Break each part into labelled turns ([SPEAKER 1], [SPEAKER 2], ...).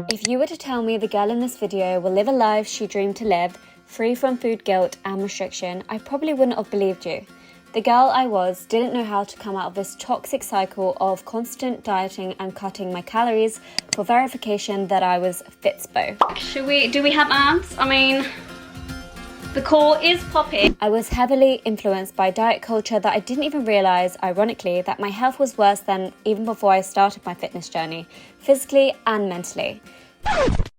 [SPEAKER 1] If you were to tell me the girl in this video will live a life she dreamed to live, free from food guilt and restriction, I probably wouldn't have believed you. The girl I was didn't know how to come out of this toxic cycle of constant dieting and cutting my calories for verification that I was fitspo. Do we have abs? I mean, the core is popping. I was heavily influenced by diet culture that I didn't even realise, ironically, that my health was worse than even before I started my fitness journey, physically and mentally.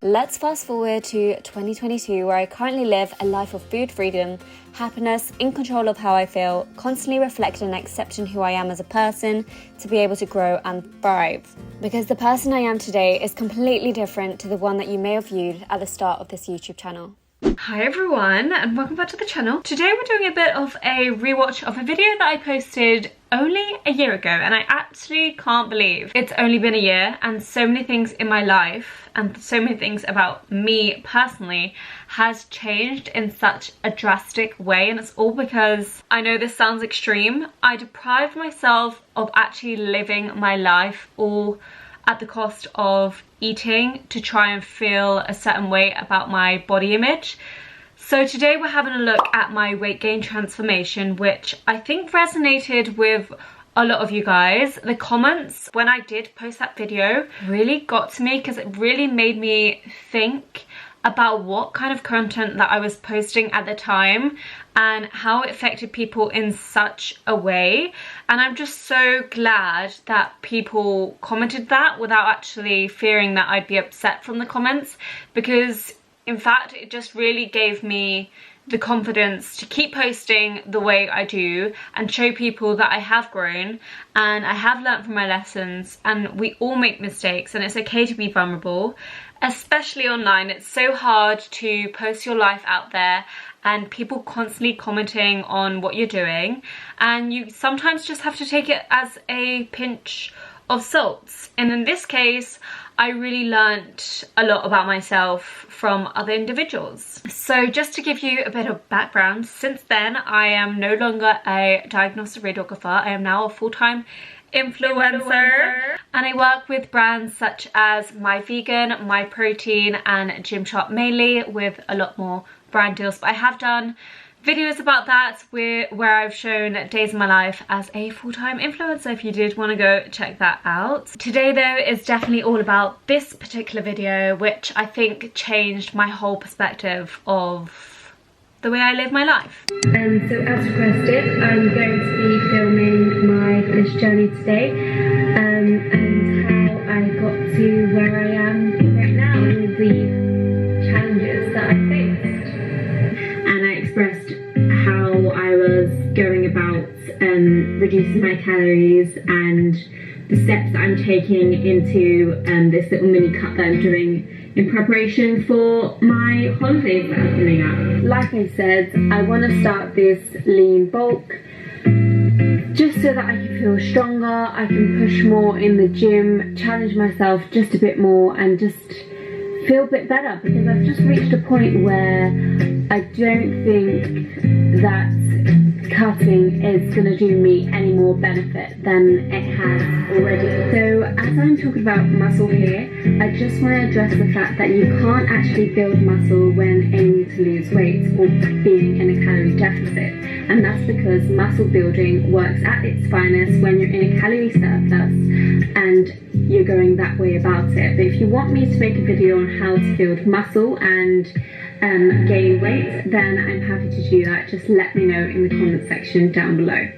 [SPEAKER 1] Let's fast forward to 2022, where I currently live a life of food freedom, happiness, in control of how I feel, constantly reflecting and accepting who I am as a person to be able to grow and thrive. Because the person I am today is completely different to the one that you may have viewed at the start of this YouTube channel.
[SPEAKER 2] Hi everyone and welcome back to the channel. Today we're doing a bit of a rewatch of a video that I posted only a year ago, and I actually can't believe it's only been a year and so many things in my life and so many things about me personally has changed in such a drastic way, and it's all because, I know this sounds extreme, I deprived myself of actually living my life all at the cost of eating to try and feel a certain way about my body image. So today we're having a look at my weight gain transformation, which I think resonated with a lot of you guys. The comments when I did post that video really got to me because it really made me think about what kind of content that I was posting at the time and how it affected people in such a way. And I'm just so glad that people commented that without actually fearing that I'd be upset from the comments, because in fact it just really gave me the confidence to keep posting the way I do and show people that I have grown and I have learned from my lessons, and we all make mistakes and it's okay to be vulnerable, especially online. It's so hard to post your life out there and people constantly commenting on what you're doing, and you sometimes just have to take it as a pinch of salts. And in this case, I really learnt a lot about myself from other individuals. So just to give you a bit of background, since then I am no longer a diagnostic radiographer. I am now a full-time influencer, and I work with brands such as My Vegan, My Protein and Gymshark, mainly, with a lot more brand deals. But I have done videos about that where I've shown days of my life as a full-time influencer, if you did want to go check that out. Today though is definitely all about this particular video, which I think changed my whole perspective of the way I live my life.
[SPEAKER 1] So as requested, I'm going to be filming my fitness journey today, and how I got to where I am right now, and the challenges that I faced. And I expressed how I was going about reducing my calories and the steps that I'm taking into this little mini cut that I'm doing in preparation for my holidays that are coming up. Like I said, I want to start this lean bulk just so that I can feel stronger, I can push more in the gym, challenge myself just a bit more and just feel a bit better, because I've just reached a point where I don't think that cutting is going to do me any more benefit than it has already. So as I'm talking about muscle here, I just want to address the fact that you can't actually build muscle when aiming to lose weight or being in a calorie deficit, and that's because muscle building works at its finest when you're in a calorie surplus and you're going that way about it. But if you want me to make a video on how to build muscle and gain weight, then I'm happy to do that. Just let me know in the comment section down below.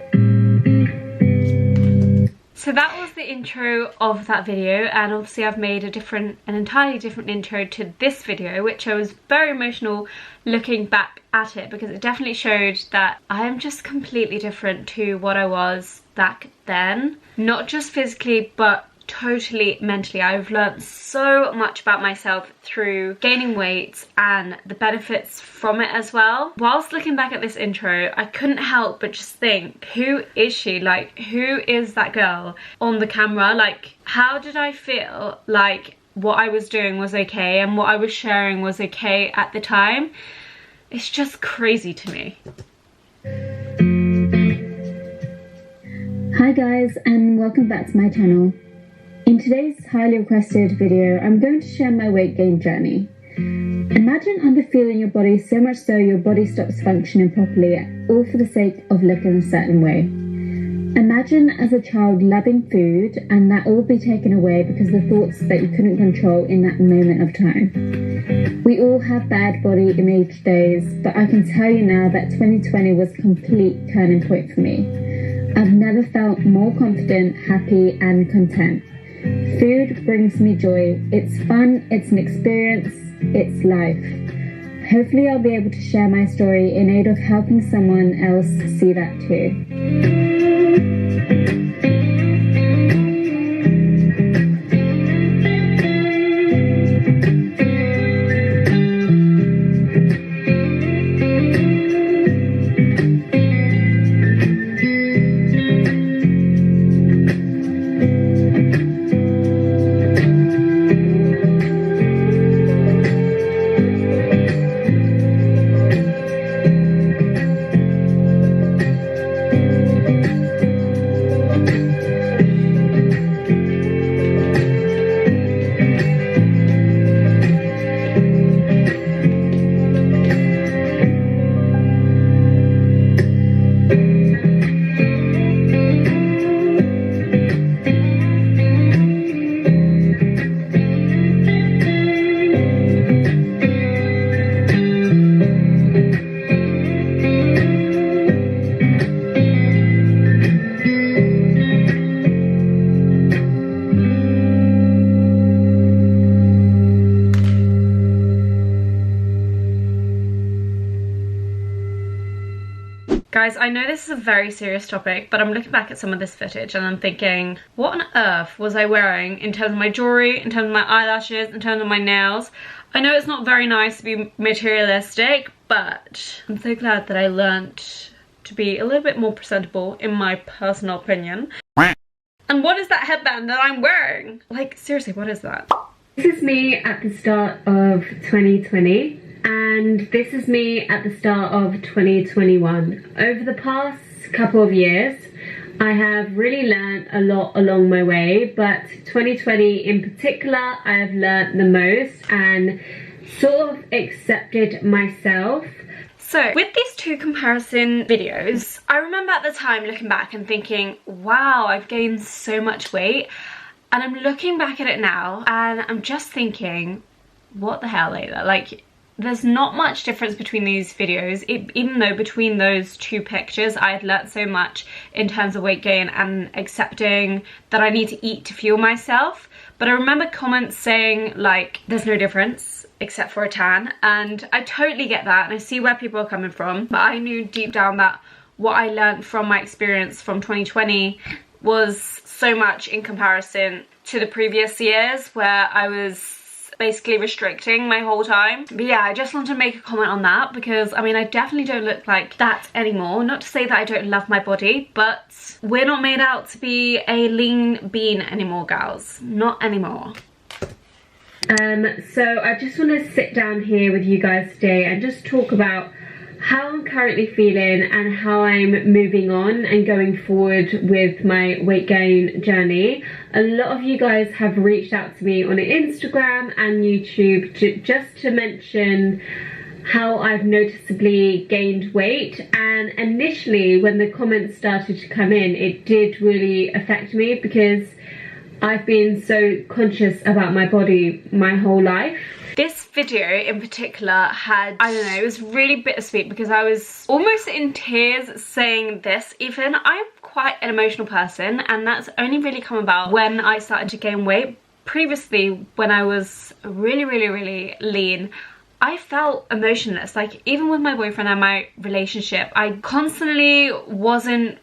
[SPEAKER 2] So that was the intro of that video, and obviously I've made an entirely different intro to this video, which I was very emotional looking back at it, because it definitely showed that I am just completely different to what I was back then. Not just physically, but totally mentally. I've learned so much about myself through gaining weight and the benefits from it as well. Whilst looking back at this intro, I couldn't help but just think, who is she? Like, who is that girl on the camera? Like, how did I feel like what I was doing was okay and what I was sharing was okay at the time? It's just crazy to me.
[SPEAKER 1] Hi guys, and welcome back to my channel.
[SPEAKER 3] In today's highly requested video, I'm going to share my weight gain journey. Imagine underfeeling your body so much so your body stops functioning properly, all for the sake of looking a certain way. Imagine as a child loving food and that all be taken away because of the thoughts that you couldn't control in that moment of time. We all have bad body image days, but I can tell you now that 2020 was a complete turning point for me. I've never felt more confident, happy and content. Food brings me joy. It's fun, it's an experience, it's life. Hopefully I'll be able to share my story in aid of helping someone else see that too.
[SPEAKER 2] Guys, I know this is a very serious topic, but I'm looking back at some of this footage and I'm thinking, what on earth was I wearing in terms of my jewelry, in terms of my eyelashes, in terms of my nails? I know it's not very nice to be materialistic, but I'm so glad that I learnt to be a little bit more presentable, in my personal opinion. And what is that headband that I'm wearing? Like, seriously, what is that?
[SPEAKER 1] This is me at the start of 2020. And this is me at the start of 2021. Over the past couple of years, I have really learnt a lot along my way, but 2020 in particular, I have learnt the most and sort of accepted myself.
[SPEAKER 2] So with these two comparison videos, I remember at the time looking back and thinking, wow, I've gained so much weight. And I'm looking back at it now and I'm just thinking, what the hell, Leila? Like, there's not much difference between these videos, even though between those two pictures I had learnt so much in terms of weight gain and accepting that I need to eat to fuel myself. But I remember comments saying like, there's no difference except for a tan, and I totally get that and I see where people are coming from, but I knew deep down that what I learnt from my experience from 2020 was so much in comparison to the previous years where I was basically restricting my whole time. But yeah, I just want to make a comment on that because I mean, I definitely don't look like that anymore. Not to say that I don't love my body, but we're not made out to be a lean bean anymore, gals. Not anymore.
[SPEAKER 1] So I just want to sit down here with you guys today and just talk about how I'm currently feeling and how I'm moving on and going forward with my weight gain journey. A lot of you guys have reached out to me on Instagram and YouTube just to mention how I've noticeably gained weight, and initially when the comments started to come in, it did really affect me because I've been so conscious about my body my whole life.
[SPEAKER 2] This video in particular had, I don't know, it was really bittersweet because I was almost in tears saying this even. I'm quite an emotional person and that's only really come about when I started to gain weight. Previously, when I was really lean, I felt emotionless. Like even with my boyfriend and my relationship, I constantly wasn't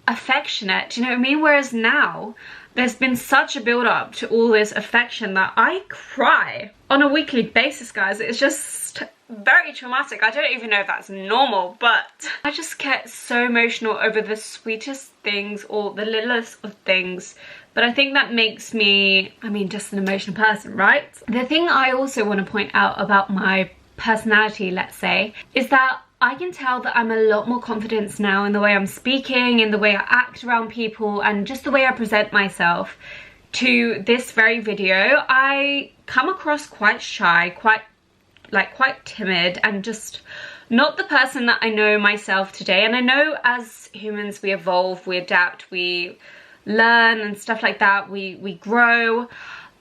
[SPEAKER 2] affectionate, do you know what I mean? Whereas now, there's been such a build up to all this affection that I cry on a weekly basis, guys. It's just very traumatic. I don't even know if that's normal, but I just get so emotional over the sweetest things or the littlest of things. But I think that makes me, I mean, just an emotional person, right? The thing I also want to point out about my personality, let's say, is that I can tell that I'm a lot more confident now in the way I'm speaking, in the way I act around people, and just the way I present myself. to this very video, I come across quite shy, quite timid, and just not the person that I know myself today. And I know as humans we evolve, we adapt, we learn and stuff like that, we grow,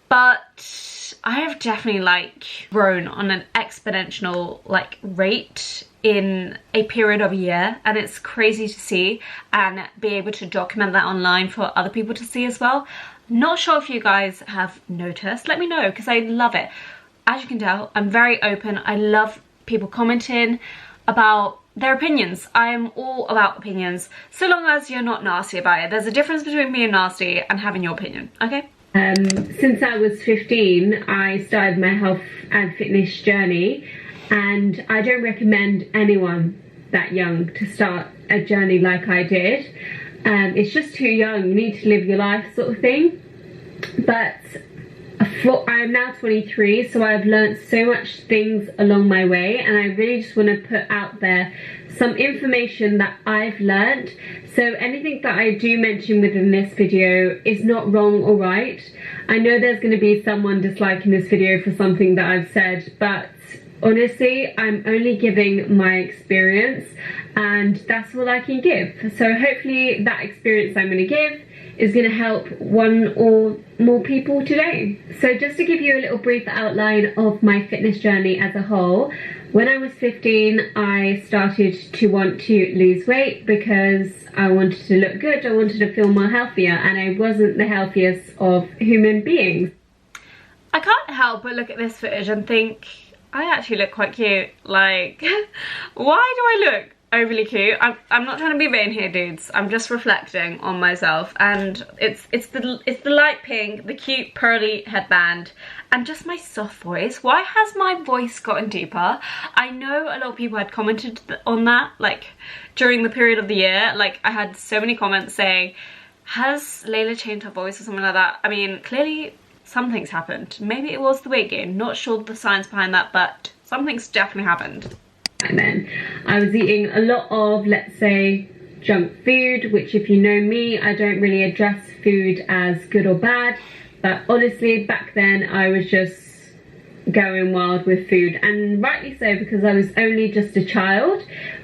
[SPEAKER 2] but I have definitely like grown on an exponential like rate in a period of a year, and it's crazy to see and be able to document that online for other people to see as well. Not sure if you guys have noticed, let me know, because I love it. As you can tell, I'm very open. I love people commenting about their opinions. I am all about opinions, so long as you're not nasty about it. There's a difference between being nasty and having your opinion, okay?
[SPEAKER 1] Since I was 15, I started my health and fitness journey, and I don't recommend anyone that young to start a journey like I did. It's just too young, you need to live your life sort of thing. But I'm now 23, so I've learned so much things along my way, and I really just want to put out there some information that I've learned. So anything that I do mention within this video is not wrong or right. I know there's going to be someone disliking this video for something that I've said, but honestly, I'm only giving my experience, and that's all I can give. So hopefully that experience I'm going to give is going to help one or more people today. So just to give you a little brief outline of my fitness journey as a whole, when I was 15, I started to want to lose weight because I wanted to look good, I wanted to feel more healthier, and I wasn't the healthiest of human beings.
[SPEAKER 2] I can't help but look at this footage and think, I actually look quite cute. Like, why do I look overly cute? I'm not trying to be vain here, dudes. I'm just reflecting on myself, and it's the light pink, the cute pearly headband, and just my soft voice. Why has my voice gotten deeper? I know a lot of people had commented on that, like during the period of the year. Like, I had so many comments saying, has Leila changed her voice or something like that? I mean, clearly something's happened. Maybe it was the weight gain. Not sure the science behind that, but something's definitely happened.
[SPEAKER 1] And then I was eating a lot of, let's say, junk food, which if you know me, I don't really address food as good or bad. But honestly, back then I was just going wild with food, and rightly so, because I was only just a child.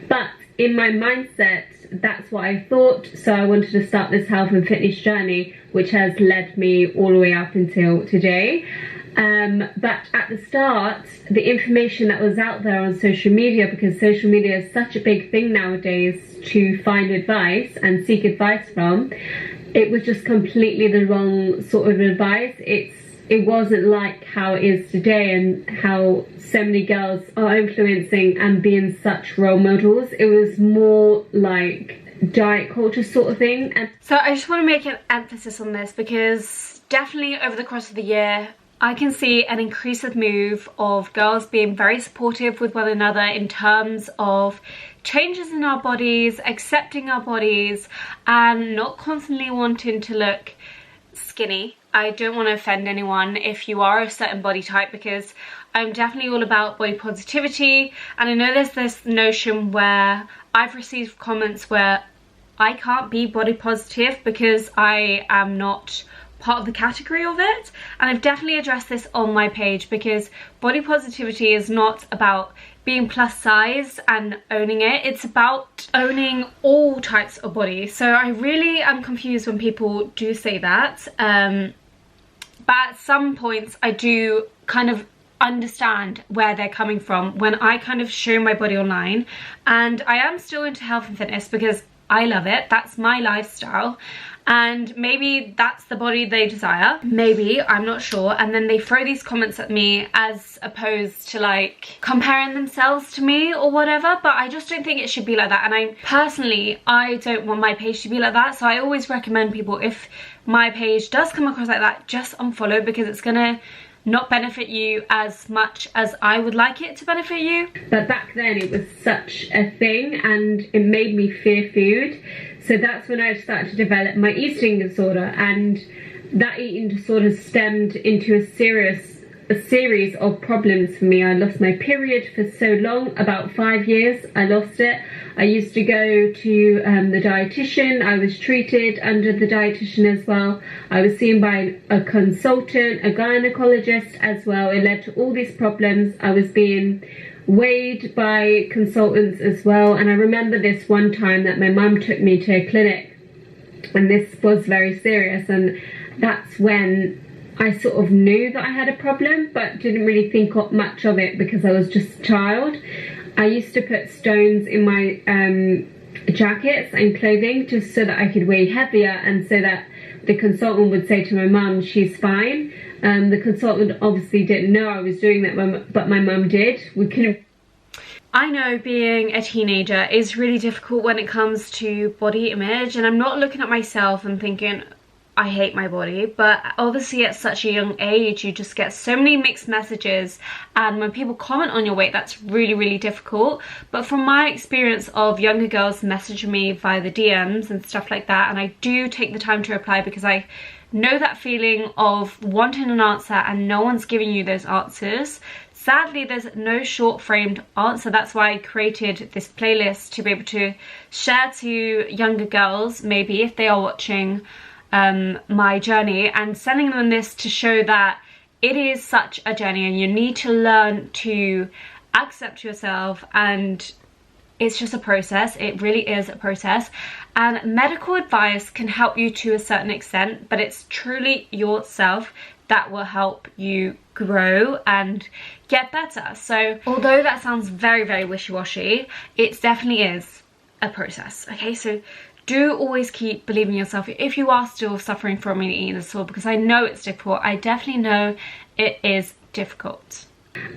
[SPEAKER 1] But in my mindset, that's what I thought, so I wanted to start this health and fitness journey, which has led me all the way up until today. But at the start, the information that was out there on social media, because social media is such a big thing nowadays to find advice and seek advice from, it was just completely the wrong sort of advice. It wasn't like how it is today, and how so many girls are influencing and being such role models. It was more like diet culture sort of thing. And
[SPEAKER 2] so I just want to make an emphasis on this, because definitely over the course of the year, I can see an increased move of girls being very supportive with one another in terms of changes in our bodies, accepting our bodies, and not constantly wanting to look skinny. I don't want to offend anyone if you are a certain body type, because I'm definitely all about body positivity. And I know there's this notion where I've received comments where I can't be body positive because I am not part of the category of it, and I've definitely addressed this on my page, because body positivity is not about being plus size and owning it, it's about owning all types of bodies. So I really am confused when people do say that, but at some points I do kind of understand where they're coming from when I kind of show my body online. And I am still into health and fitness because I love it, that's my lifestyle, and maybe that's the body they desire, maybe, I'm not sure. And then they throw these comments at me as opposed to like comparing themselves to me or whatever, but I just don't think it should be like that. And I don't want my page to be like that, so I always recommend people, if my page does come across like that, just unfollow, because it's gonna not benefit you as much as I would like it to benefit you.
[SPEAKER 1] But back then it was such a thing, and it made me fear food. So that's when I started to develop my eating disorder, and that eating disorder stemmed into a serious a series of problems for me. I lost my period for so long, about 5 years I lost it. I used to go to the dietitian. I was treated under the dietitian as well. I was seen by a consultant, a gynecologist as well. It led to all these problems. I was being weighed by consultants as well. And I remember this one time that my mum took me to a clinic, and this was very serious, and that's when I sort of knew that I had a problem, but didn't really think much of it because I was just a child. I used to put stones in my jackets and clothing just so that I could weigh heavier, and so that the consultant would say to my mum, she's fine. The consultant obviously didn't know I was doing that, but my mum did. We couldn't.
[SPEAKER 2] I know being a teenager is really difficult when it comes to body image, and I'm not looking at myself and thinking, I hate my body, but obviously at such a young age you just get so many mixed messages, and when people comment on your weight, that's really, really difficult. But from my experience of younger girls messaging me via the DMs and stuff like that, and I do take the time to reply because I know that feeling of wanting an answer and no one's giving you those answers. Sadly, there's no short framed answer. That's why I created this playlist, to be able to share to younger girls, maybe if they are watching my journey, and sending them this to show that it is such a journey and you need to learn to accept yourself, and it's just a process. It really is a process, and medical advice can help you to a certain extent, but it's truly yourself that will help you grow and get better. So although that sounds very, very wishy-washy, it definitely is a process. Okay, so do always keep believing in yourself if you are still suffering from an eating disorder, because I know it's difficult. I definitely know it is difficult.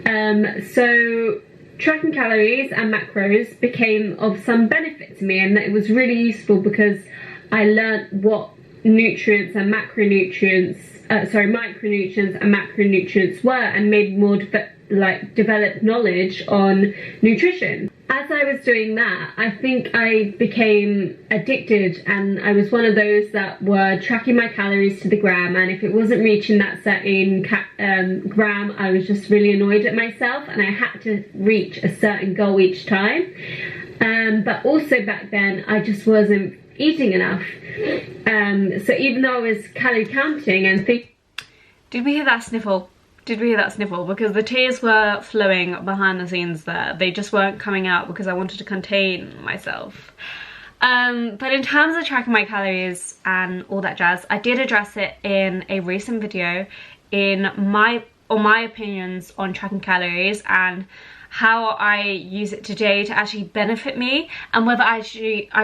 [SPEAKER 1] So tracking calories and macros became of some benefit to me, and it was really useful because I learned what nutrients and micronutrients and macronutrients were, and made more developed knowledge on nutrition. As I was doing that, I think I became addicted, and I was one of those that were tracking my calories to the gram, and if it wasn't reaching that certain gram, I was just really annoyed at myself, and I had to reach a certain goal each time. But also back then, I just wasn't eating enough. So even though I was calorie counting and
[SPEAKER 2] Did we hear that sniffle? Did we hear that sniffle? Because the tears were flowing behind the scenes there. They just weren't coming out because I wanted to contain myself. But in terms of tracking my calories and all that jazz, I did address it in a recent video in my opinions on tracking calories and how I use it today to actually benefit me, and whether I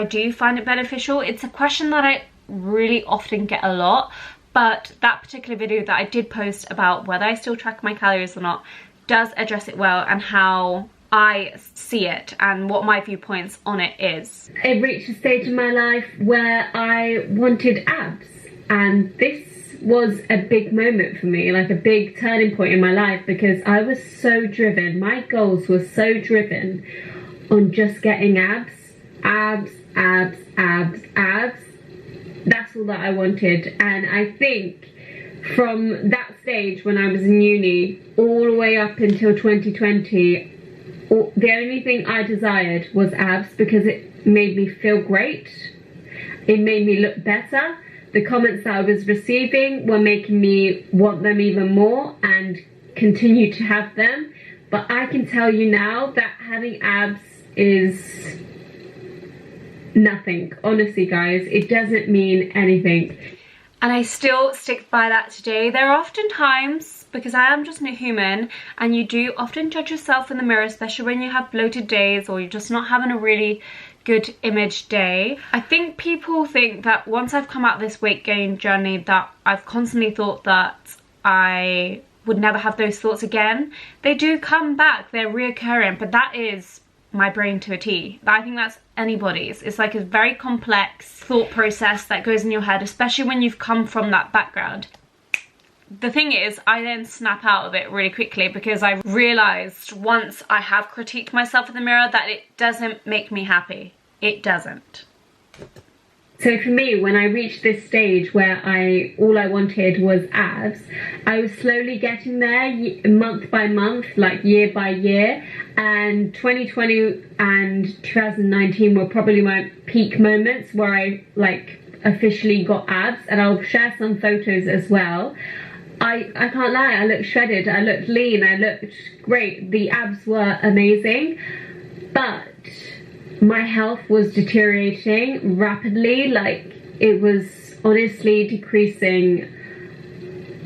[SPEAKER 2] do find it beneficial. It's a question that I really often get a lot. But that particular video that I did post about whether I still track my calories or not does address it well, and how I see it and what my viewpoints on it is.
[SPEAKER 1] I reached a stage in my life where I wanted abs, and this was a big moment for me, like a big turning point in my life, because I was so driven. My goals were so driven on just getting abs. That's all that I wanted. And I think from that stage when I was in uni all the way up until 2020, the only thing I desired was abs, because it made me feel great. It made me look better. The comments that I was receiving were making me want them even more and continue to have them. But I can tell you now that having abs is nothing. Honestly, guys, it doesn't mean anything.
[SPEAKER 2] And I still stick by that today. There are often times, because I am just a human, and you do often judge yourself in the mirror, especially when you have bloated days or you're just not having a really good image day. I think people think that once I've come out this weight gain journey that I've constantly thought that I would never have those thoughts again. They do come back, they're reoccurring, but that is my brain to a T. I think that's anybody's. It's like a very complex thought process that goes in your head, especially when you've come from that background. The thing is, I then snap out of it really quickly, because I've realised once I have critiqued myself in the mirror that it doesn't make me happy. It doesn't.
[SPEAKER 1] So for me, when I reached this stage where all I wanted was abs, I was slowly getting there month by month, like year by year. And 2020 and 2019 were probably my peak moments where I like officially got abs, and I'll share some photos as well. I can't lie, I looked shredded, I looked lean, I looked great. The abs were amazing, but my health was deteriorating rapidly. Like, it was honestly decreasing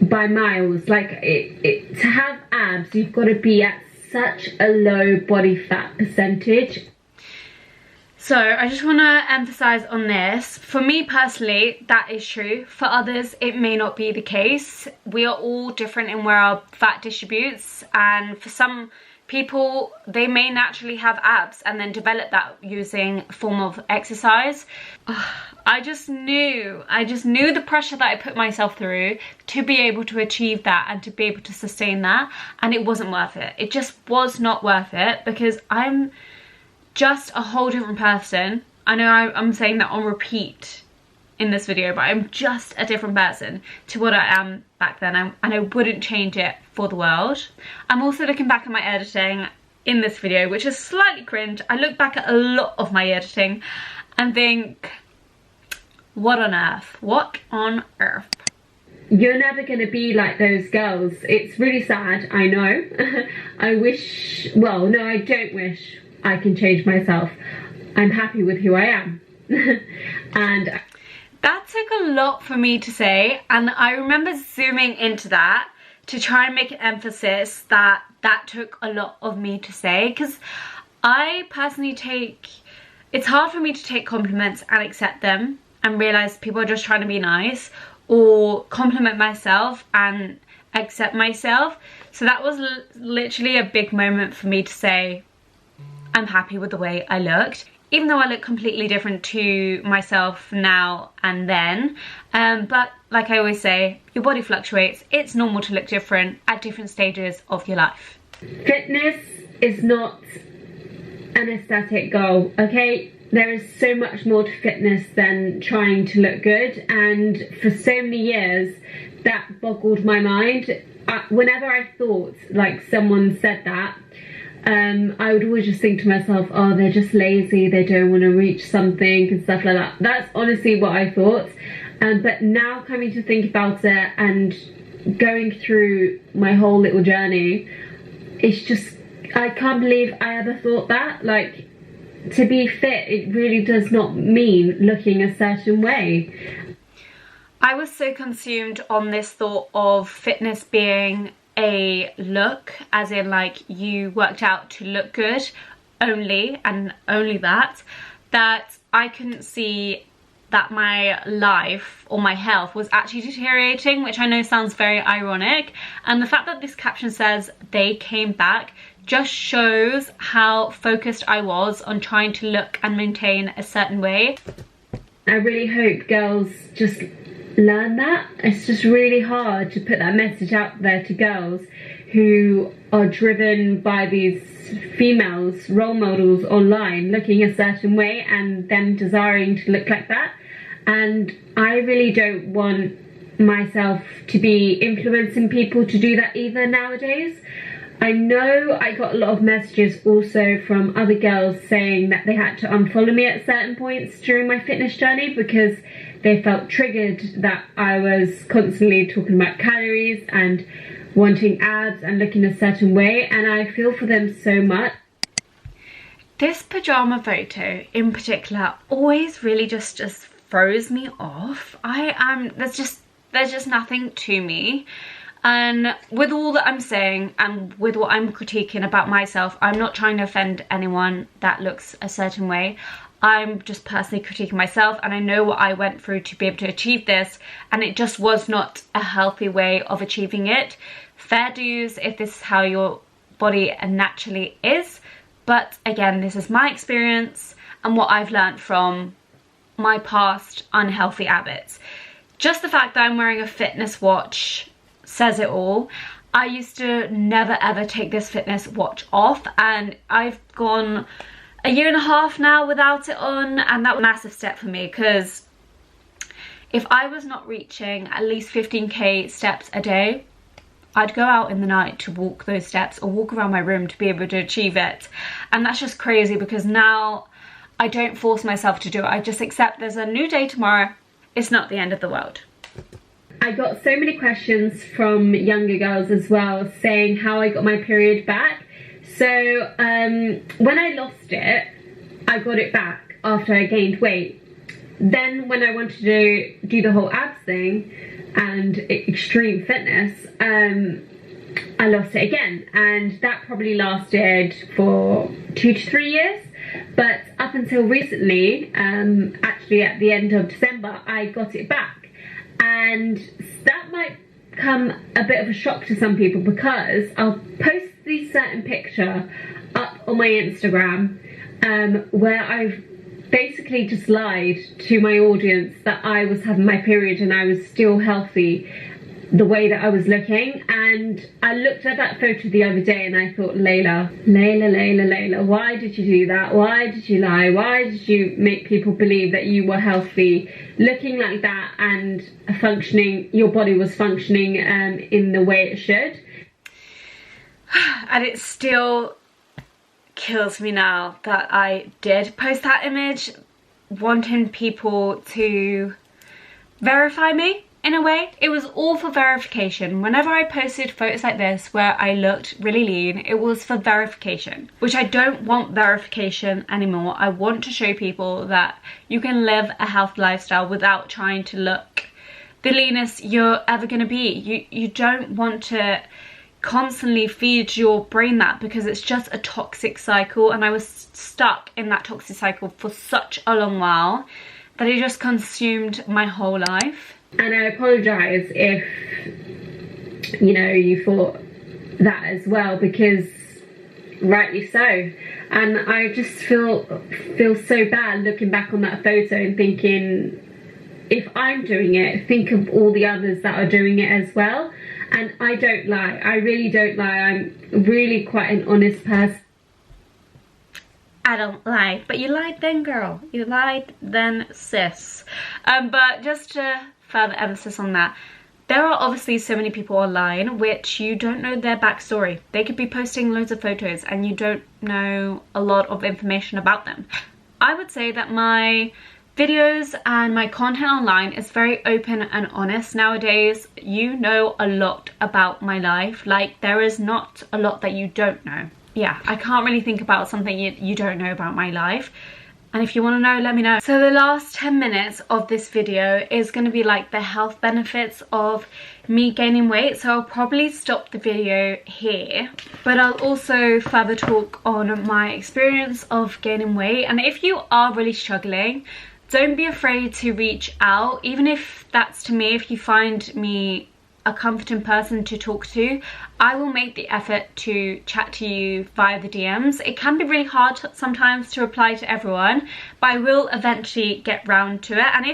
[SPEAKER 1] by miles. Like, to have abs, you've got to be at such a low body fat percentage.
[SPEAKER 2] So I just want to emphasize on this. For me personally, that is true. For others, it may not be the case. We are all different in where our fat distributes, and for some people, they may naturally have abs and then develop that using a form of exercise. I just knew the pressure that I put myself through to be able to achieve that and to be able to sustain that, and it wasn't worth it. It just was not worth it, because I'm just a whole different person. I know I'm saying that on repeat in this video, but I'm just a different person to what I am back then, and I wouldn't change it for the world. I'm also looking back at my editing in this video, which is slightly cringe. I look back at a lot of my editing and think, what on earth? What on earth?
[SPEAKER 1] You're never going to be like those girls. It's really sad, I know. I wish, well, no, I don't wish I can change myself. I'm happy with who I am. And
[SPEAKER 2] that took a lot for me to say, and I remember zooming into that to try and make an emphasis that that took a lot of me to say, because I personally it's hard for me to take compliments and accept them and realize people are just trying to be nice, or compliment myself and accept myself. So that was literally a big moment for me to say, I'm happy with the way I looked, even though I look completely different to myself now and then. But like I always say, your body fluctuates. It's normal to look different at different stages of your life.
[SPEAKER 1] Fitness is not an aesthetic goal, okay? There is so much more to fitness than trying to look good, and for so many years that boggled my mind. Whenever I thought like someone said that, I would always just think to myself, oh, they're just lazy, they don't want to reach something and stuff like that. That's honestly what I thought. But now coming to think about it and going through my whole little journey, it's just, I can't believe I ever thought that. Like, to be fit, it really does not mean looking a certain way.
[SPEAKER 2] I was so consumed on this thought of fitness being a look, as in like you worked out to look good only, and only that I couldn't see that my life or my health was actually deteriorating, which I know sounds very ironic. And the fact that this caption says they came back just shows how focused I was on trying to look and maintain a certain way.
[SPEAKER 1] I really hope girls just learn that. It's just really hard to put that message out there to girls who are driven by these females, role models online, looking a certain way and them desiring to look like that. And I really don't want myself to be influencing people to do that either nowadays. I know I got a lot of messages also from other girls saying that they had to unfollow me at certain points during my fitness journey because they felt triggered that I was constantly talking about calories and wanting abs and looking a certain way, and I feel for them so much.
[SPEAKER 2] This pajama photo in particular always really just throws me off. There's just nothing to me. And with all that I'm saying and with what I'm critiquing about myself, I'm not trying to offend anyone that looks a certain way. I'm just personally critiquing myself, and I know what I went through to be able to achieve this, and it just was not a healthy way of achieving it. Fair dues if this is how your body naturally is, but again, this is my experience and what I've learned from my past unhealthy habits. Just the fact that I'm wearing a fitness watch says it all. I used to never ever take this fitness watch off, and I've gone a year and a half now without it on, and that was a massive step for me because if I was not reaching at least 15k steps a day, I'd go out in the night to walk those steps or walk around my room to be able to achieve it. And that's just crazy, because now I don't force myself to do it. I just accept there's a new day tomorrow. It's not the end of the world.
[SPEAKER 1] I got so many questions from younger girls as well saying how I got my period back. So when I lost it, I got it back after I gained weight. Then when I wanted to do the whole abs thing and extreme fitness, I lost it again, and that probably lasted for 2 to 3 years. But up until recently, actually at the end of December, I got it back. And that might come a bit of a shock to some people, because I'll post this certain picture up on my Instagram where I've basically just lied to my audience that I was having my period and I was still healthy the way that I was looking. And I looked at that photo the other day and I thought, Leila, why did you do that? Why did you lie? Why did you make people believe that you were healthy looking like that and functioning, your body was functioning in the way it should?
[SPEAKER 2] And it still kills me now that I did post that image, wanting people to verify me in a way. It was all for verification. Whenever I posted photos like this where I looked really lean, it was for verification, which I don't want verification anymore. I want to show people that you can live a healthy lifestyle without trying to look the leanest you're ever going to be. You don't want to constantly feed your brain that, because it's just a toxic cycle, and I was stuck in that toxic cycle for such a long while that it just consumed my whole life.
[SPEAKER 1] And I apologise if, you know, you thought that as well, because rightly so. And I just feel so bad looking back on that photo and thinking, if I'm doing it, think of all the others that are doing it as well. And I don't lie. I really don't lie. I'm really quite an honest person.
[SPEAKER 2] I don't lie. But you lied then, girl. You lied then, sis. But just to further emphasis on that, there are obviously so many people online which you don't know their backstory. They could be posting loads of photos and you don't know a lot of information about them. I would say that my videos and my content online is very open and honest nowadays. You know a lot about my life. Like, there is not a lot that you don't know. Yeah, I can't really think about something you don't know about my life. And if you want to know, let me know. So the last 10 minutes of this video is going to be like the health benefits of me gaining weight. So I'll probably stop the video here, but I'll also further talk on my experience of gaining weight. And if you are really struggling, don't be afraid to reach out, even if that's to me. If you find me a comforting person to talk to, I will make the effort to chat to you via the DMs. It can be really hard sometimes to reply to everyone, but I will eventually get round to it. And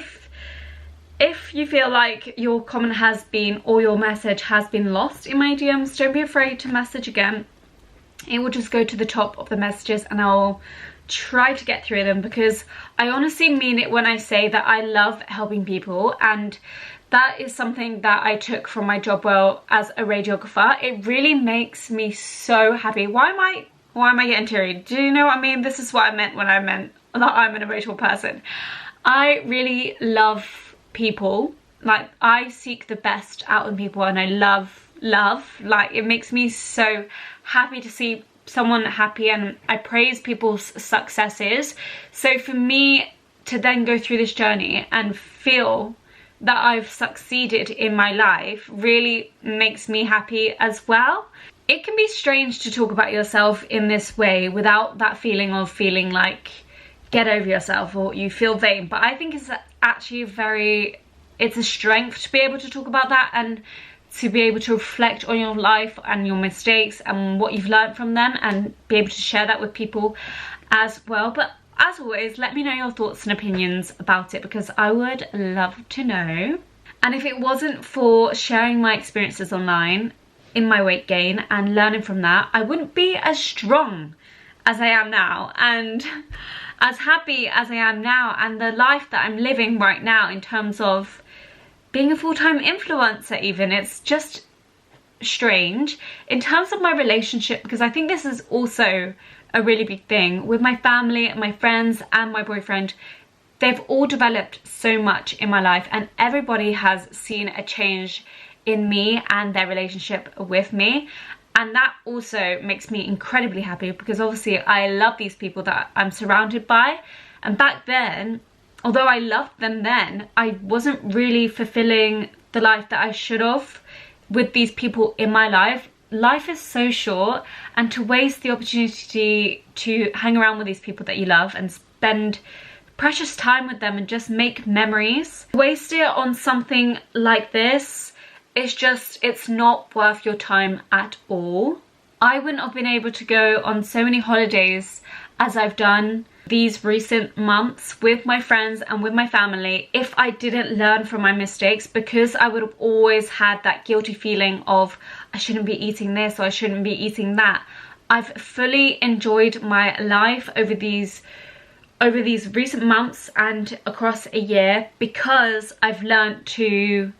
[SPEAKER 2] if you feel like your comment has been, or your message has been lost in my DMs, don't be afraid to message again. It will just go to the top of the messages and I'll try to get through them, because I honestly mean it when I say that I love helping people, and that is something that I took from my job role as a radiographer. It really makes me so happy. Why am I getting teary? Do you know what I mean? This is what I meant when I meant that I'm an emotional person. I really love people. Like, I seek the best out of people, and I love. Like, it makes me so happy to see someone happy, and I praise people's successes. So for me to then go through this journey and feel that I've succeeded in my life really makes me happy as well. It can be strange to talk about yourself in this way without that feeling of feeling like get over yourself or you feel vain, but I think it's actually it's a strength to be able to talk about that and to be able to reflect on your life and your mistakes and what you've learned from them, and be able to share that with people as well. But as always, let me know your thoughts and opinions about it, because I would love to know. And if it wasn't for sharing my experiences online in my weight gain and learning from that, I wouldn't be as strong as I am now, and as happy as I am now, and the life that I'm living right now in terms of being a full-time influencer even. It's just strange. In terms of my relationship, because I think this is also a really big thing with my family, my friends and my boyfriend, they've all developed so much in my life and everybody has seen a change in me and their relationship with me, and that also makes me incredibly happy because obviously I love these people that I'm surrounded by. And back then, although I loved them then, I wasn't really fulfilling the life that I should have with these people in my life. Life is so short, and to waste the opportunity to hang around with these people that you love and spend precious time with them and just make memories, waste it on something like this, it's not worth your time at all. I wouldn't have been able to go on so many holidays as I've done these recent months with my friends and with my family if I didn't learn from my mistakes, because I would have always had that guilty feeling of I shouldn't be eating this or I shouldn't be eating that. I've fully enjoyed my life over these recent months and across a year because I've learned to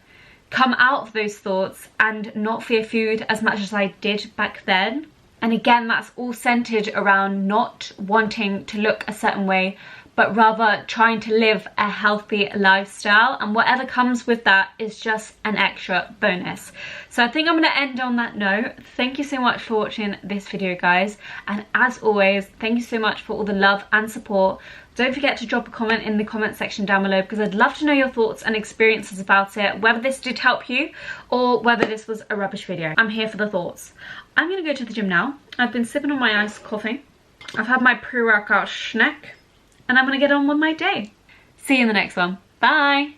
[SPEAKER 2] come out of those thoughts and not fear food as much as I did back then. And again, that's all centered around not wanting to look a certain way, but rather trying to live a healthy lifestyle, and whatever comes with that is just an extra bonus. So I think I'm going to end on that note. Thank you so much for watching this video, guys, and as always, thank you so much for all the love and support. Don't forget to drop a comment in the comment section down below because I'd love to know your thoughts and experiences about it, whether this did help you or whether this was a rubbish video. I'm here for the thoughts. I'm going to go to the gym now. I've been sipping on my iced coffee. I've had my pre-workout snack and I'm going to get on with my day. See you in the next one. Bye!